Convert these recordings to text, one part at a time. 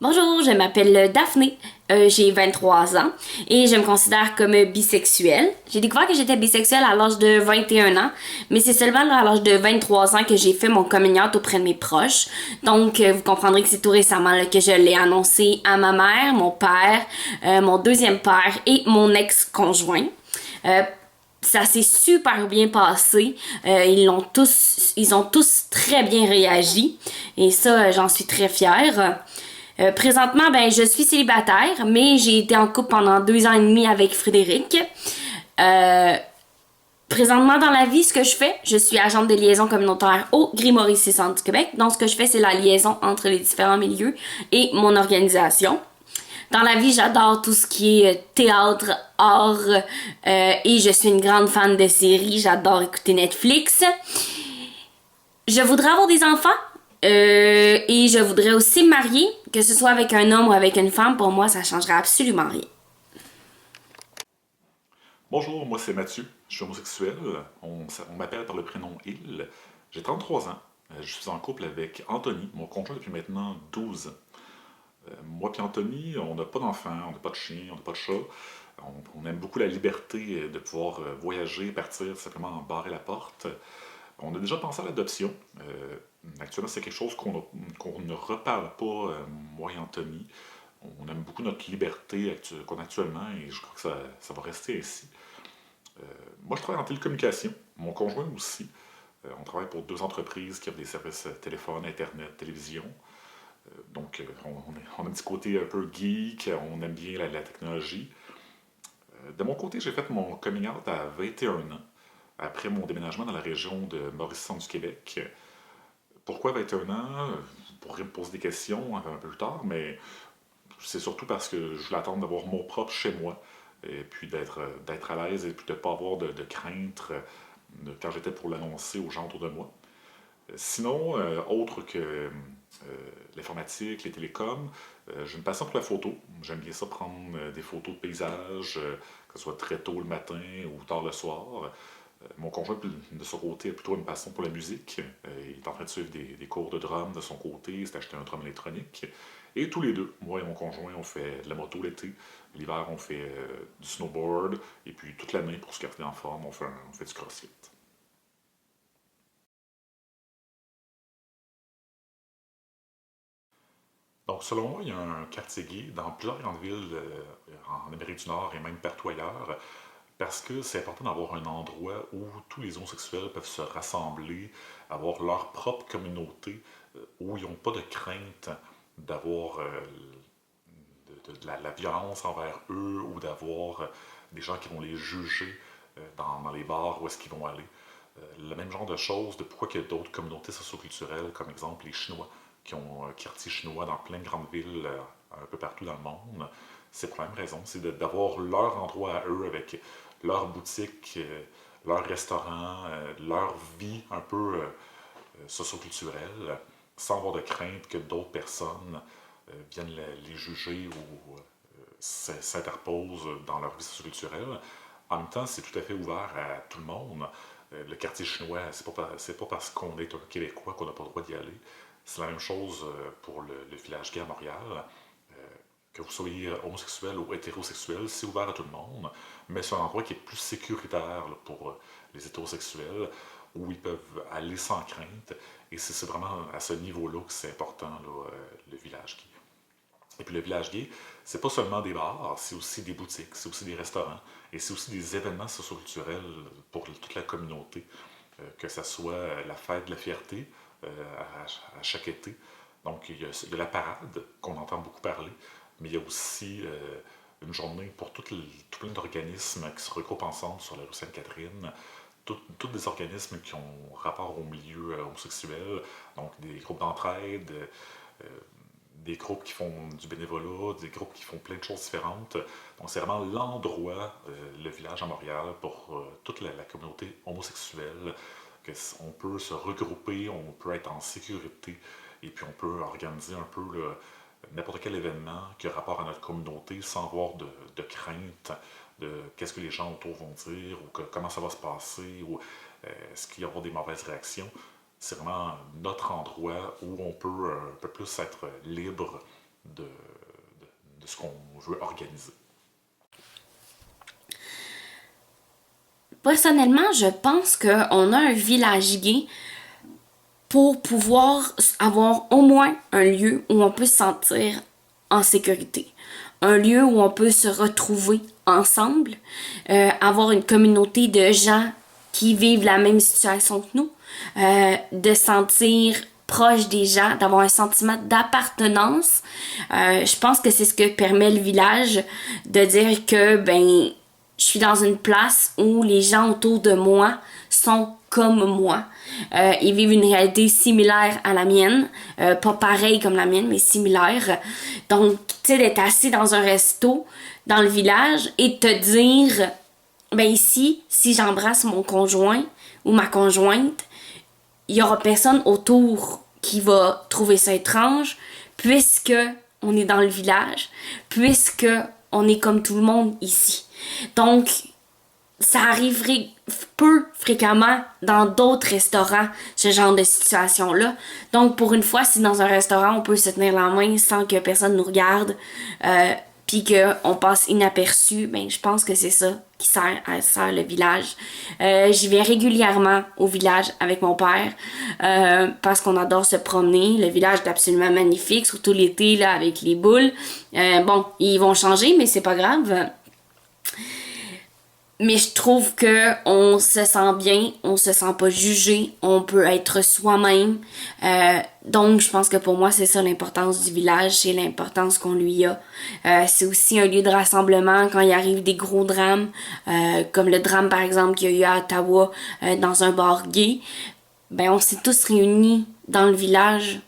Bonjour, je m'appelle Daphné, j'ai 23 ans et je me considère comme bisexuelle. J'ai découvert que j'étais bisexuelle à l'âge de 21 ans, mais c'est seulement à l'âge de 23 ans que j'ai fait mon coming out auprès de mes proches. Donc, vous comprendrez que c'est tout récemment là, que je l'ai annoncé à ma mère, mon père, mon deuxième père et mon ex-conjoint. Euh, Ça s'est super bien passé. Ils ont tous très bien réagi. Et ça, j'en suis très fière. Présentement, ben, je suis célibataire, mais j'ai été en couple pendant 2 ans et demi avec Frédéric. Euh, Présentement, dans la vie, ce que je fais, je suis agente de liaison communautaire au Grimoire Centre du Québec. Donc, ce que je fais, c'est la liaison entre les différents milieux et mon organisation. Dans la vie, j'adore tout ce qui est théâtre, art, et je suis une grande fan de séries. J'adore écouter Netflix. Je voudrais avoir des enfants, et je voudrais aussi me marier, que ce soit avec un homme ou avec une femme. Pour moi, ça changerait absolument rien. Bonjour, moi c'est Mathieu, je suis homosexuel, on m'appelle par le prénom Il, j'ai 33 ans, je suis en couple avec Anthony, mon conjoint depuis maintenant 12 ans. Moi et Anthony, on n'a pas d'enfants, on n'a pas de chien, on n'a pas de chat, on aime beaucoup la liberté de pouvoir voyager, partir, simplement en barrer la porte. On a déjà pensé à l'adoption. Actuellement, c'est quelque chose qu'on ne reparle pas, moi et Anthony. On aime beaucoup notre liberté qu'on a actuellement et je crois que ça va rester ainsi. Moi, je travaille en télécommunication. Mon conjoint aussi. On travaille pour deux entreprises qui offrent des services téléphone, internet, télévision. On a un petit côté un peu geek, on aime bien la technologie. De mon côté, j'ai fait mon coming out à 21 ans, après mon déménagement dans la région de Maurice-Centre du Québec. Pourquoi 21 ans? Vous pourrez me poser des questions un peu plus tard, mais c'est surtout parce que je voulais attendre d'avoir mon propre chez moi, et puis d'être à l'aise, et puis de ne pas avoir de crainte quand j'étais pour l'annoncer aux gens autour de moi. Sinon, autre que l'informatique, les télécoms, j'ai une passion pour la photo. J'aime bien ça prendre des photos de paysages, que ce soit très tôt le matin ou tard le soir. Mon conjoint, de son côté, a plutôt une passion pour la musique. Il est en train de suivre des cours de drum de son côté. Il s'est acheté un drum électronique. Et tous les deux, moi et mon conjoint, on fait de la moto l'été. L'hiver, on fait du snowboard. Et puis toute l'année, pour se garder en forme, on fait du crossfit. Donc, selon moi, il y a un quartier gay dans plusieurs grandes villes en Amérique du Nord et même partout ailleurs, parce que c'est important d'avoir un endroit où tous les homosexuels peuvent se rassembler, avoir leur propre communauté, où ils n'ont pas de crainte d'avoir de la violence envers eux ou d'avoir des gens qui vont les juger dans les bars où est-ce qu'ils vont aller. Le même genre de choses, de pourquoi il y a d'autres communautés socioculturelles, comme exemple les Chinois, qui ont un quartier chinois dans plein de grandes villes un peu partout dans le monde. C'est pour la même raison, c'est d'avoir leur endroit à eux avec leur boutique, leur restaurant, leur vie un peu socioculturelle, sans avoir de crainte que d'autres personnes viennent les juger ou s'interposent dans leur vie socioculturelle. En même temps, c'est tout à fait ouvert à tout le monde. Le quartier chinois, c'est pas parce qu'on est un Québécois qu'on n'a pas le droit d'y aller. C'est la même chose pour le village gay à Montréal. Que vous soyez homosexuel ou hétérosexuel, c'est ouvert à tout le monde, mais c'est un endroit qui est plus sécuritaire là, pour les hétérosexuels, où ils peuvent aller sans crainte. Et c'est vraiment à ce niveau-là que c'est important, là, le village gay. Et puis le village gay, c'est pas seulement des bars, c'est aussi des boutiques, c'est aussi des restaurants, et c'est aussi des événements socioculturels pour toute la communauté, que ce soit la fête de la fierté à chaque été. Donc il y a la parade qu'on entend beaucoup parler, mais il y a aussi une journée pour tout plein d'organismes qui se regroupent ensemble sur la rue Sainte-Catherine, tous des organismes qui ont rapport au milieu homosexuel, donc des groupes d'entraide, euh, des groupes qui font du bénévolat, des groupes qui font plein de choses différentes. Donc c'est vraiment l'endroit, le village à Montréal, pour toute la communauté homosexuelle, on peut se regrouper, on peut être en sécurité, et puis on peut organiser un peu n'importe quel événement qui a rapport à notre communauté sans avoir de crainte de qu'est-ce que les gens autour vont dire, ou comment ça va se passer, ou est-ce qu'il y aura des mauvaises réactions. C'est vraiment notre endroit où on peut un peu plus être libre de, de ce qu'on veut organiser. Personnellement, je pense qu'on a un village gay pour pouvoir avoir au moins un lieu où on peut se sentir en sécurité. Un lieu où on peut se retrouver ensemble, avoir une communauté de gens qui vivent la même situation que nous, de sentir proche des gens, d'avoir un sentiment d'appartenance. Je pense que c'est ce que permet le village, de dire que ben je suis dans une place où les gens autour de moi sont comme moi. Ils vivent une réalité similaire à la mienne. Pas pareille comme la mienne, mais similaire. Donc, tu sais, d'être assis dans un resto, dans le village, et de te dire, ben ici, si j'embrasse mon conjoint ou ma conjointe, il y aura personne autour qui va trouver ça étrange, puisque on est dans le village, puisque on est comme tout le monde ici. Donc, ça arriverait peu fréquemment dans d'autres restaurants, ce genre de situation-là. Donc, pour une fois, si dans un restaurant, on peut se tenir la main sans que personne nous regarde, puis qu'on passe inaperçu, ben, je pense que c'est ça qui sert le village. J'y vais régulièrement au village avec mon père, parce qu'on adore se promener. Le village est absolument magnifique, surtout l'été, là, avec les boules. Bon, ils vont changer, mais c'est pas grave. Mais je trouve que on se sent bien, on se sent pas jugé, on peut être soi-même. Donc, je pense que pour moi, c'est ça l'importance du village, c'est l'importance qu'on lui a. C'est aussi un lieu de rassemblement quand il arrive des gros drames, comme le drame, par exemple, qu'il y a eu à Ottawa, dans un bar gay. Ben, on s'est tous réunis dans le village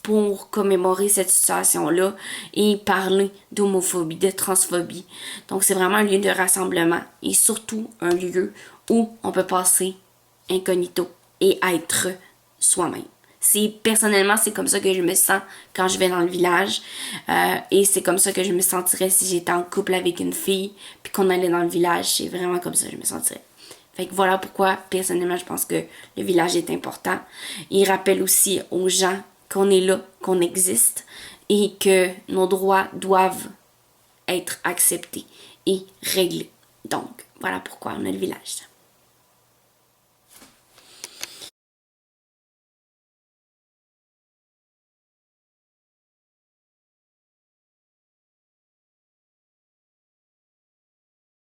pour commémorer cette situation-là et parler d'homophobie, de transphobie. Donc, c'est vraiment un lieu de rassemblement et surtout un lieu où on peut passer incognito et être soi-même. Personnellement, c'est comme ça que je me sens quand je vais dans le village, et c'est comme ça que je me sentirais si j'étais en couple avec une fille puis qu'on allait dans le village. C'est vraiment comme ça que je me sentirais. Fait que voilà pourquoi, personnellement, je pense que le village est important. Il rappelle aussi aux gens qu'on est là, qu'on existe et que nos droits doivent être acceptés et réglés. Donc, voilà pourquoi on a le village.